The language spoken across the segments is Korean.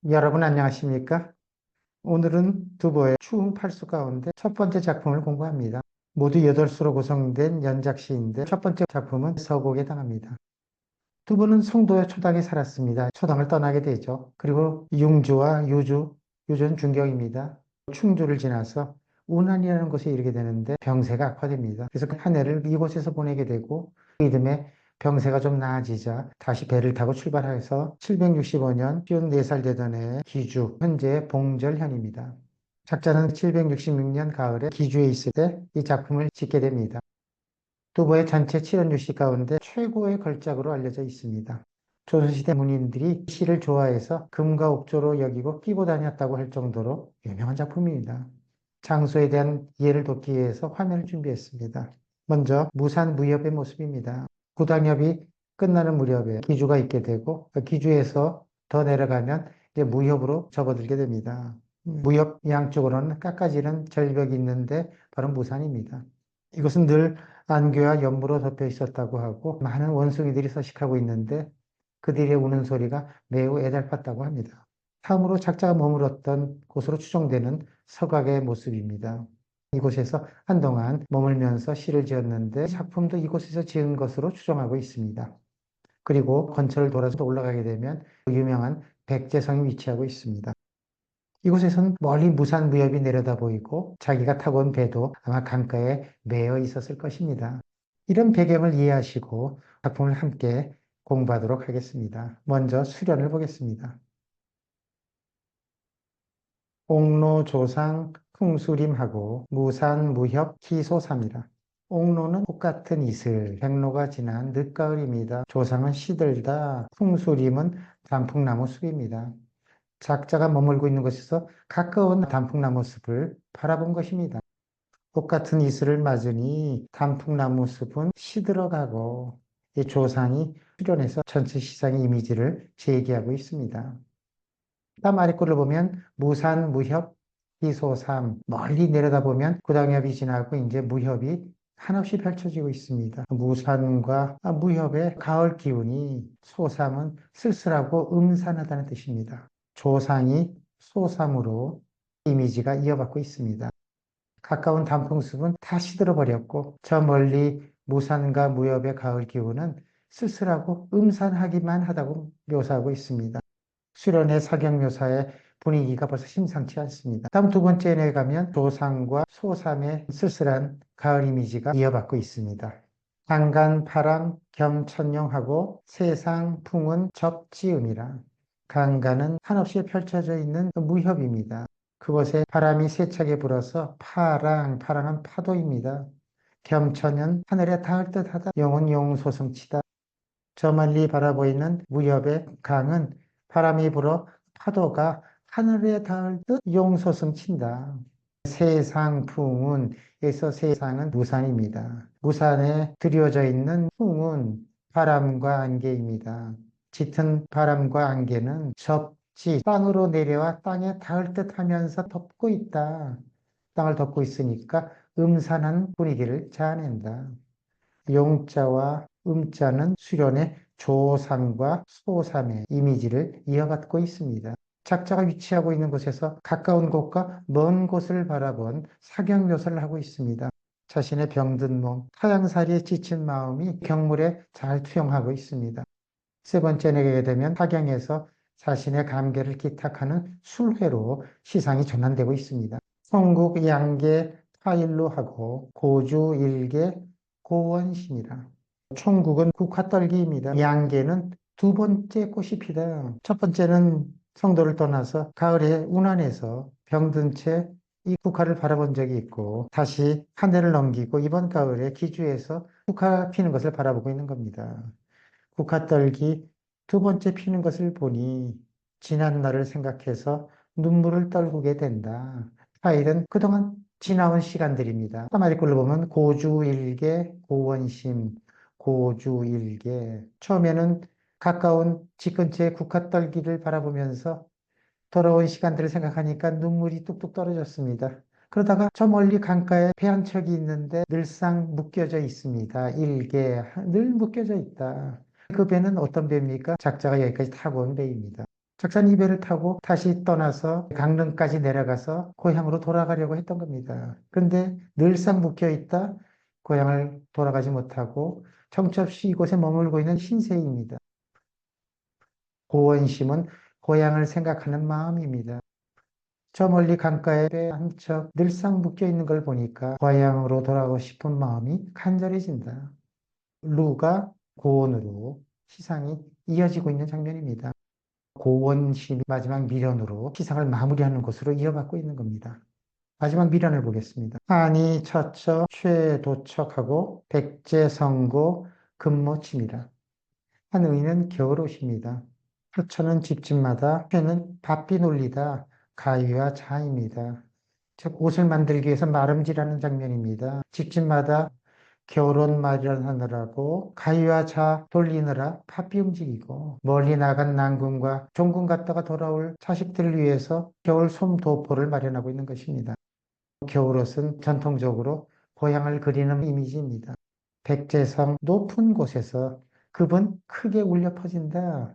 여러분 안녕하십니까? 오늘은 두보의 추운 팔수 가운데 첫 번째 작품을 공부합니다. 모두 8수로 구성된 연작시인데 첫 번째 작품은 서곡에 해당합니다. 두보는 송도의 초당에 살았습니다. 초당을 떠나게 되죠. 그리고 융주와 유주는 중경입니다. 충주를 지나서 운안이라는 곳에 이르게 되는데 병세가 악화됩니다. 그래서 한 해를 이곳에서 보내게 되고 그 이듬해 병세가 좀 나아지자 다시 배를 타고 출발해서 765년 54살 되던 해에 기주, 현재 봉절현입니다. 작자는 766년 가을에 기주에 있을 때 이 작품을 짓게 됩니다. 두보의 전체 칠연유시 가운데 최고의 걸작으로 알려져 있습니다. 조선시대 문인들이 시를 좋아해서 금과 옥조로 여기고 끼고 다녔다고 할 정도로 유명한 작품입니다. 장소에 대한 이해를 돕기 위해서 화면을 준비했습니다. 먼저 무산무협의 모습입니다. 구당협이 끝나는 무렵에 기주가 있게 되고 그 기주에서 더 내려가면 이제 무협으로 접어들게 됩니다. 무협 양쪽으로는 깎아지는 절벽이 있는데 바로 무산입니다. 이것은 늘 안개와 연무로 덮여 있었다고 하고 많은 원숭이들이 서식하고 있는데 그들의 우는 소리가 매우 애달팠다고 합니다. 다음으로 작자가 머물렀던 곳으로 추정되는 서각의 모습입니다. 이곳에서 한동안 머물면서 시를 지었는데 작품도 이곳에서 지은 것으로 추정하고 있습니다. 그리고 건처를 돌아서 올라가게 되면 유명한 백제성이 위치하고 있습니다. 이곳에선 멀리 무산무협이 내려다 보이고 자기가 타고 온 배도 아마 강가에 매여 있었을 것입니다. 이런 배경을 이해하시고 작품을 함께 공부하도록 하겠습니다. 먼저 수련을 보겠습니다. 옥로조상 풍수림하고 무산무협 기소삼이라. 옥로는 꽃같은 이슬, 백로가 지난 늦가을입니다. 조상은 시들다, 풍수림은 단풍나무 숲입니다. 작자가 머물고 있는 곳에서 가까운 단풍나무 숲을 바라본 것입니다. 똑같은 이슬을 맞으니 단풍나무 숲은 시들어가고 이 조상이 수련해서 전체 시상의 이미지를 제기하고 있습니다. 다음 아래꼴을 보면 무산, 무협, 희소삼 멀리 내려다보면 구당협이 지나고 이제 무협이 한없이 펼쳐지고 있습니다. 무산과 무협의 가을 기운이 소삼은 쓸쓸하고 음산하다는 뜻입니다. 조상이 소삼으로 이미지가 이어받고 있습니다. 가까운 단풍숲은 다 시들어 버렸고 저 멀리 무산과 무협의 가을 기운은 쓸쓸하고 음산하기만 하다고 묘사하고 있습니다. 수련의 사경 묘사의 분위기가 벌써 심상치 않습니다. 다음 두 번째에 가면 조상과 소삼의 쓸쓸한 가을 이미지가 이어받고 있습니다. 강간 파랑 겸천룡하고 세상 풍은 접지음이라. 강간은 한없이 펼쳐져 있는 무협입니다. 그곳에 바람이 세차게 불어서 파랑은 파도입니다. 겸천은 하늘에 닿을 듯하다. 용은 용소승치다. 저 멀리 바라보이는 무협의 강은 바람이 불어 파도가 하늘에 닿을 듯 용소승친다. 세상풍운에서 세상은 무산입니다. 무산에 드리워져 있는 풍은 바람과 안개입니다. 짙은 바람과 안개는 접지, 땅으로 내려와 땅에 닿을 듯 하면서 덮고 있다. 땅을 덮고 있으니까 음산한 분위기를 자아낸다. 용자와 음자는 수련의 조상과 소삼의 이미지를 이어받고 있습니다. 작자가 위치하고 있는 곳에서 가까운 곳과 먼 곳을 바라본 사경 묘사를 하고 있습니다. 자신의 병든 몸, 타양살이에 지친 마음이 경물에 잘 투영하고 있습니다. 세 번째 내게 되면 사경에서 자신의 감개를 기탁하는 술회로 시상이 전환되고 있습니다. 성국 양계 타일로하고 고주 일계 고원심이라. 총국은 국화떨기입니다. 양계는 두 번째 꽃이 피다. 첫 번째는 성도를 떠나서 가을에 운안에서 병든 채 이 국화를 바라본 적이 있고 다시 한 해를 넘기고 이번 가을에 기주에서 국화 피는 것을 바라보고 있는 겁니다. 국화떨기 두 번째 피는 것을 보니 지난 날을 생각해서 눈물을 떨구게 된다. 파일은 그동안 지나온 시간들입니다. 까마리꼴로 보면 고주일개, 고원심, 고주일개. 처음에는 가까운 집 근처의 국화떨기를 바라보면서 더러운 시간들을 생각하니까 눈물이 뚝뚝 떨어졌습니다. 그러다가 저 멀리 강가에 배 한 척이 있는데 늘상 묶여져 있습니다. 늘 묶여져 있다. 그 배는 어떤 배입니까? 작자가 여기까지 타고 온 배입니다. 작사는 이 배를 타고 다시 떠나서 강릉까지 내려가서 고향으로 돌아가려고 했던 겁니다. 그런데 늘상 묶여 있다 고향을 돌아가지 못하고 정처없이 이곳에 머물고 있는 신세입니다. 고원심은 고향을 생각하는 마음입니다. 저 멀리 강가에 배 한 척 늘상 묶여 있는 걸 보니까 고향으로 돌아가고 싶은 마음이 간절해진다. 루가 고원으로 시상이 이어지고 있는 장면입니다. 고원심이 마지막 미련으로 시상을 마무리하는 것으로 이어받고 있는 겁니다. 마지막 미련을 보겠습니다. 한이 처처 최도척하고 백제성고 금모침이라. 한 의는 겨울옷입니다. 처처는 집집마다, 최는 바삐 놀리다 가위와 자입니다. 즉 옷을 만들기 위해서 마름질하는 장면입니다. 집집마다 겨울옷 마련하느라고 가위와 자 돌리느라 바삐 움직이고 멀리 나간 난군과 종군 갔다가 돌아올 자식들을 위해서 겨울 솜도포를 마련하고 있는 것입니다. 겨울옷은 전통적으로 고향을 그리는 이미지입니다. 백제성 높은 곳에서 급은 크게 울려 퍼진다.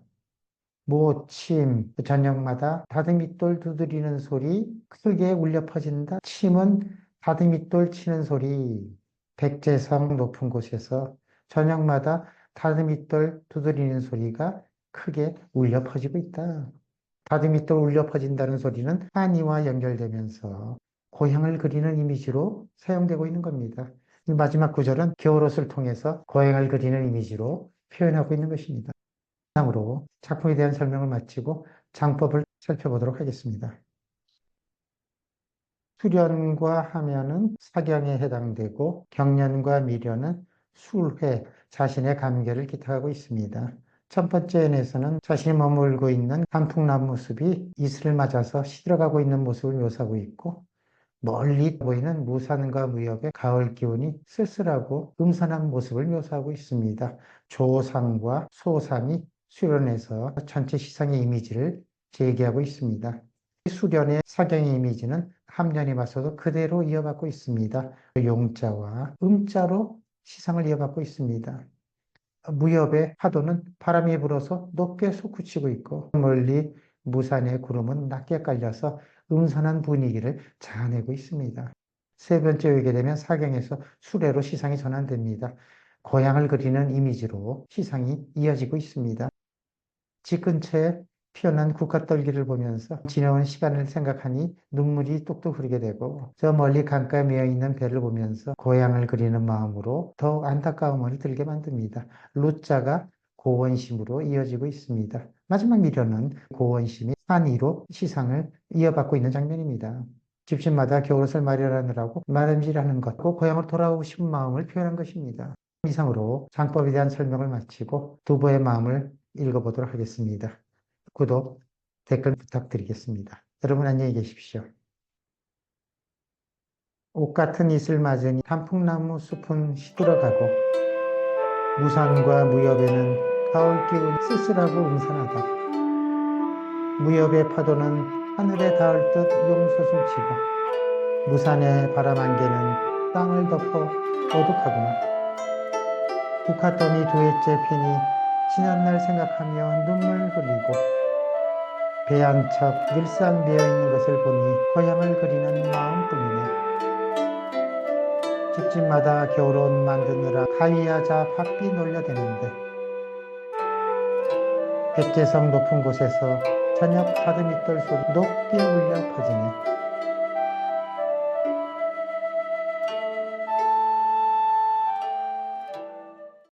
모침, 저녁마다 다듬이돌 두드리는 소리 크게 울려 퍼진다. 침은 다듬이돌 치는 소리. 백제성 높은 곳에서 저녁마다 다듬이돌 두드리는 소리가 크게 울려 퍼지고 있다. 다듬이돌 울려 퍼진다는 소리는 한이와 연결되면서 고향을 그리는 이미지로 사용되고 있는 겁니다. 이 마지막 구절은 겨울옷을 통해서 고향을 그리는 이미지로 표현하고 있는 것입니다. 이상으로 작품에 대한 설명을 마치고 장법을 살펴보도록 하겠습니다. 수련과 하면은 사경에 해당되고 경련과 미련은 술회, 자신의 감개를 기탁하고 있습니다. 첫 번째 연에서는 자신이 머물고 있는 단풍나무 숲이 이슬을 맞아서 시들어가고 있는 모습을 묘사하고 있고 멀리 보이는 무산과 무역의 가을 기운이 쓸쓸하고 음산한 모습을 묘사하고 있습니다. 조상과 소상이 수련해서 전체 시상의 이미지를 제기하고 있습니다. 수련의 사경의 이미지는 함련이 맞서도 그대로 이어받고 있습니다. 용자와 음자로 시상을 이어받고 있습니다. 무협의 파도는 바람이 불어서 높게 솟구치고 있고 멀리 무산의 구름은 낮게 깔려서 음산한 분위기를 자아내고 있습니다. 세 번째 오게 되면 사경에서 수레로 시상이 전환됩니다. 고향을 그리는 이미지로 시상이 이어지고 있습니다. 집 근처에 피어난 국화떨기를 보면서 지나온 시간을 생각하니 눈물이 뚝뚝 흐르게 되고 저 멀리 강가에 메어 있는 배를 보면서 고향을 그리는 마음으로 더욱 안타까움을 들게 만듭니다. 루자가 고원심으로 이어지고 있습니다. 마지막 미련은 고원심이 한이로 시상을 이어받고 있는 장면입니다. 집집마다 겨울옷을 마련하느라고 마름질하는 것고 고향으로 돌아오고 싶은 마음을 표현한 것입니다. 이상으로 장법에 대한 설명을 마치고 두부의 마음을 읽어보도록 하겠습니다. 구독, 댓글 부탁드리겠습니다. 여러분 안녕히 계십시오. 옷 같은 이슬 맞으니 단풍나무 숲은 시들어가고 무산과 무협에는 가을 기운이 쓸쓸하고 음산하다. 무협의 파도는 하늘에 닿을 듯 용솟음치고 무산의 바람 안개는 땅을 덮어 어둑하구나. 국화더미 두 해째 피니 지난날 생각하며 눈물 흘리고 배 한 척 늘상 메어 있는 것을 보니 고향을 그리는 마음뿐이네. 집집마다 겨울옷 만드느라 가위하자 바삐 놀려대는데 백제성 높은 곳에서 저녁 다듬이떨 소리 높게 울려 퍼지네.